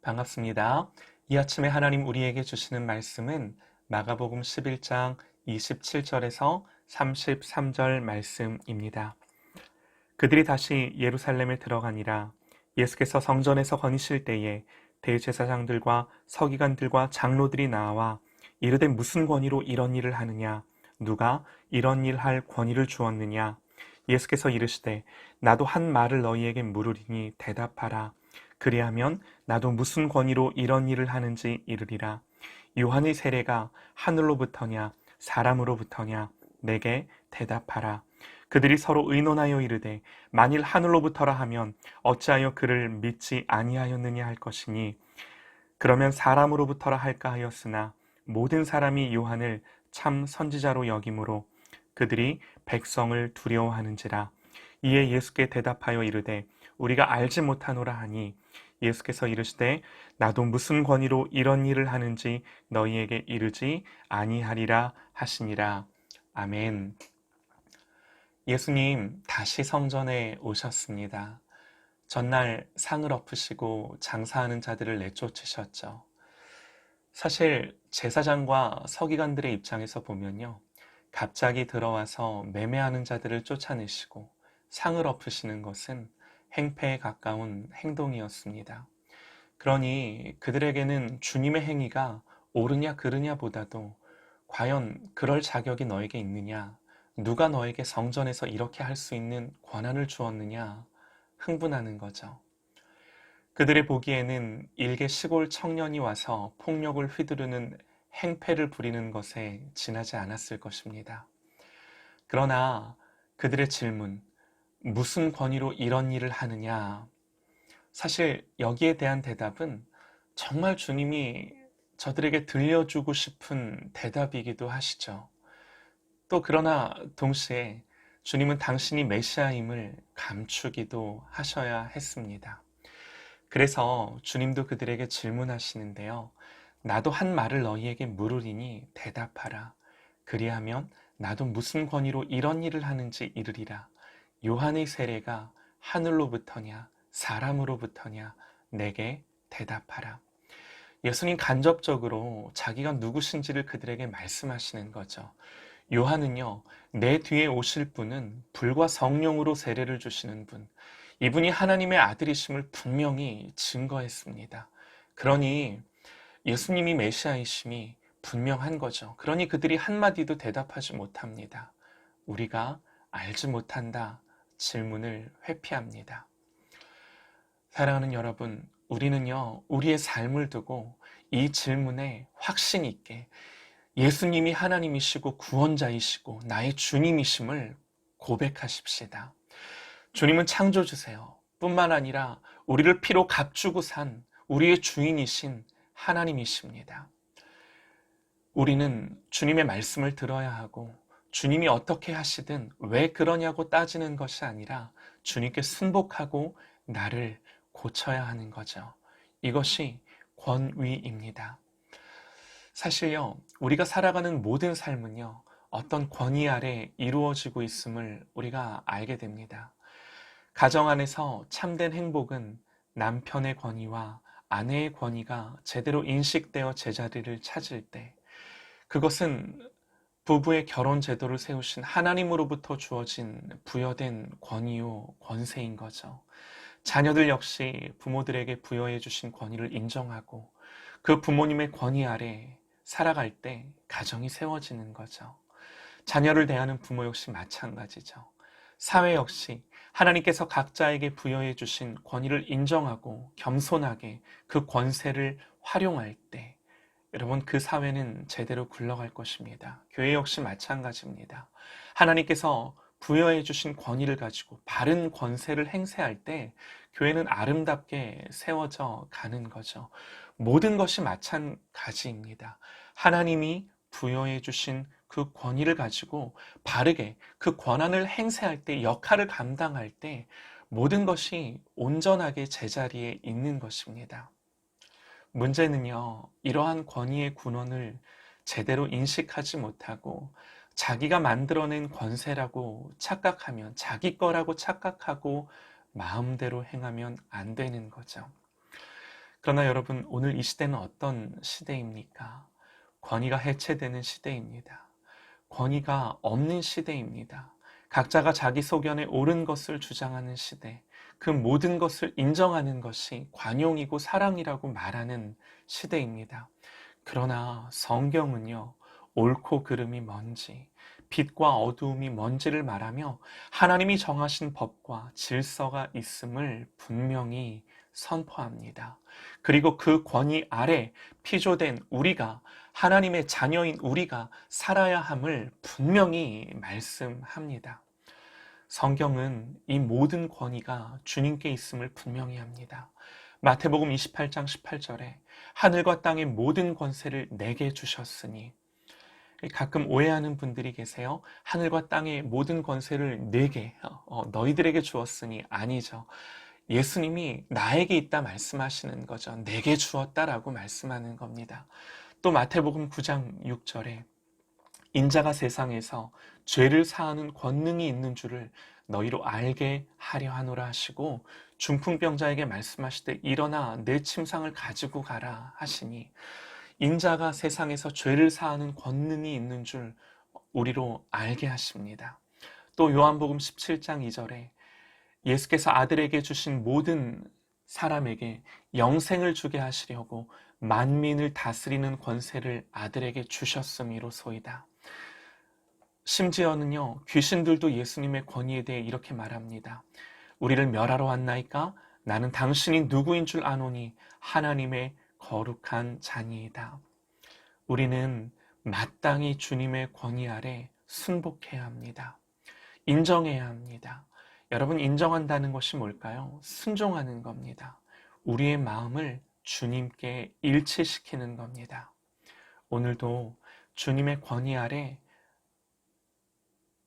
반갑습니다. 이 아침에 하나님 우리에게 주시는 말씀은 마가복음 11장 27절에서 33절 말씀입니다. 그들이 다시 예루살렘에 들어가니라. 예수께서 성전에서 거니실 때에 대제사장들과 서기관들과 장로들이 나와 이르되 무슨 권위로 이런 일을 하느냐? 누가 이런 일 할 권위를 주었느냐? 예수께서 이르시되 나도 한 말을 너희에게 물으리니 대답하라. 그리하면 나도 무슨 권위로 이런 일을 하는지 이르리라. 요한의 세례가 하늘로부터냐 사람으로부터냐? 내게 대답하라. 그들이 서로 의논하여 이르되 만일 하늘로부터라 하면 어찌하여 그를 믿지 아니하였느냐 할 것이니 그러면 사람으로부터라 할까 하였으나 모든 사람이 요한을 참 선지자로 여김으로 그들이 백성을 두려워하는지라. 이에 예수께 대답하여 이르되 우리가 알지 못하노라 하니 예수께서 이르시되 나도 무슨 권위로 이런 일을 하는지 너희에게 이르지 아니하리라 하시니라. 아멘. 예수님 다시 성전에 오셨습니다. 전날 상을 엎으시고 장사하는 자들을 내쫓으셨죠. 사실 제사장과 서기관들의 입장에서 보면요, 갑자기 들어와서 매매하는 자들을 쫓아내시고 상을 엎으시는 것은 행패에 가까운 행동이었습니다. 그러니 그들에게는 주님의 행위가 옳으냐 그르냐 보다도 과연 그럴 자격이 너에게 있느냐, 누가 너에게 성전에서 이렇게 할 수 있는 권한을 주었느냐 흥분하는 거죠. 그들의 보기에는 일개 시골 청년이 와서 폭력을 휘두르는 행패를 부리는 것에 지나지 않았을 것입니다. 그러나 그들의 질문, 무슨 권위로 이런 일을 하느냐? 사실 여기에 대한 대답은 정말 주님이 저들에게 들려주고 싶은 대답이기도 하시죠. 또 그러나 동시에 주님은 당신이 메시아임을 감추기도 하셔야 했습니다. 그래서 주님도 그들에게 질문하시는데요. 나도 한 말을 너희에게 물으리니 대답하라. 그리하면 나도 무슨 권위로 이런 일을 하는지 이르리라. 요한의 세례가 하늘로부터냐 사람으로부터냐 내게 대답하라. 예수님 간접적으로 자기가 누구신지를 그들에게 말씀하시는 거죠. 요한은요, 내 뒤에 오실 분은 불과 성령으로 세례를 주시는 분, 이분이 하나님의 아들이심을 분명히 증거했습니다. 그러니 예수님이 메시아이심이 분명한 거죠. 그러니 그들이 한마디도 대답하지 못합니다. 우리가 알지 못한다 질문을 회피합니다. 사랑하는 여러분, 우리는요, 우리의 삶을 두고 이 질문에 확신 있게 예수님이 하나님이시고 구원자이시고 나의 주님이심을 고백하십시다. 주님은 창조주세요. 뿐만 아니라 우리를 피로 값주고 산 우리의 주인이신 하나님이십니다. 우리는 주님의 말씀을 들어야 하고 주님이 어떻게 하시든 왜 그러냐고 따지는 것이 아니라 주님께 순복하고 나를 고쳐야 하는 거죠. 이것이 권위입니다. 사실요, 우리가 살아가는 모든 삶은요, 어떤 권위 아래 이루어지고 있음을 우리가 알게 됩니다. 가정 안에서 참된 행복은 남편의 권위와 아내의 권위가 제대로 인식되어 제자리를 찾을 때, 그것은 부부의 결혼 제도를 세우신 하나님으로부터 주어진 부여된 권위요, 권세인 거죠. 자녀들 역시 부모들에게 부여해 주신 권위를 인정하고 그 부모님의 권위 아래 살아갈 때 가정이 세워지는 거죠. 자녀를 대하는 부모 역시 마찬가지죠. 사회 역시 하나님께서 각자에게 부여해 주신 권위를 인정하고 겸손하게 그 권세를 활용할 때 여러분 그 사회는 제대로 굴러갈 것입니다. 교회 역시 마찬가지입니다. 하나님께서 부여해 주신 권위를 가지고 바른 권세를 행세할 때 교회는 아름답게 세워져 가는 거죠. 모든 것이 마찬가지입니다. 하나님이 부여해 주신 그 권위를 가지고 바르게 그 권한을 행세할 때, 역할을 감당할 때 모든 것이 온전하게 제자리에 있는 것입니다. 문제는요, 이러한 권위의 군원을 제대로 인식하지 못하고 자기가 만들어낸 권세라고 착각하면, 자기 거라고 착각하고 마음대로 행하면 안 되는 거죠. 그러나 여러분, 오늘 이 시대는 어떤 시대입니까? 권위가 해체되는 시대입니다. 권위가 없는 시대입니다. 각자가 자기 소견에 옳은 것을 주장하는 시대, 그 모든 것을 인정하는 것이 관용이고 사랑이라고 말하는 시대입니다. 그러나 성경은요, 옳고 그름이 뭔지, 빛과 어두움이 뭔지를 말하며 하나님이 정하신 법과 질서가 있음을 분명히 선포합니다. 그리고 그 권위 아래 피조된 우리가, 하나님의 자녀인 우리가 살아야 함을 분명히 말씀합니다. 성경은 이 모든 권위가 주님께 있음을 분명히 합니다. 마태복음 28장 18절에 하늘과 땅의 모든 권세를 내게 주셨으니, 가끔 오해하는 분들이 계세요. 하늘과 땅의 모든 권세를 내게, 너희들에게 주었으니, 아니죠. 예수님이 나에게 있다 말씀하시는 거죠. 내게 주었다라고 말씀하는 겁니다. 또 마태복음 9장 6절에 인자가 세상에서 죄를 사하는 권능이 있는 줄을 너희로 알게 하려 하노라 하시고, 중풍병자에게 말씀하시되 일어나 내 침상을 가지고 가라 하시니, 인자가 세상에서 죄를 사하는 권능이 있는 줄 우리로 알게 하십니다. 또 요한복음 17장 2절에 예수께서 아들에게 주신 모든 사람에게 영생을 주게 하시려고 만민을 다스리는 권세를 아들에게 주셨음이로소이다. 심지어는요, 귀신들도 예수님의 권위에 대해 이렇게 말합니다. 우리를 멸하러 왔나이까? 나는 당신이 누구인 줄 아노니 하나님의 거룩한 자니이다. 우리는 마땅히 주님의 권위 아래 순복해야 합니다. 인정해야 합니다. 여러분, 인정한다는 것이 뭘까요? 순종하는 겁니다. 우리의 마음을 주님께 일치시키는 겁니다. 오늘도 주님의 권위 아래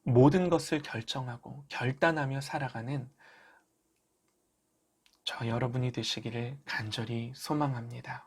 모든 것을 결정하고 결단하며 살아가는 저 여러분이 되시기를 간절히 소망합니다.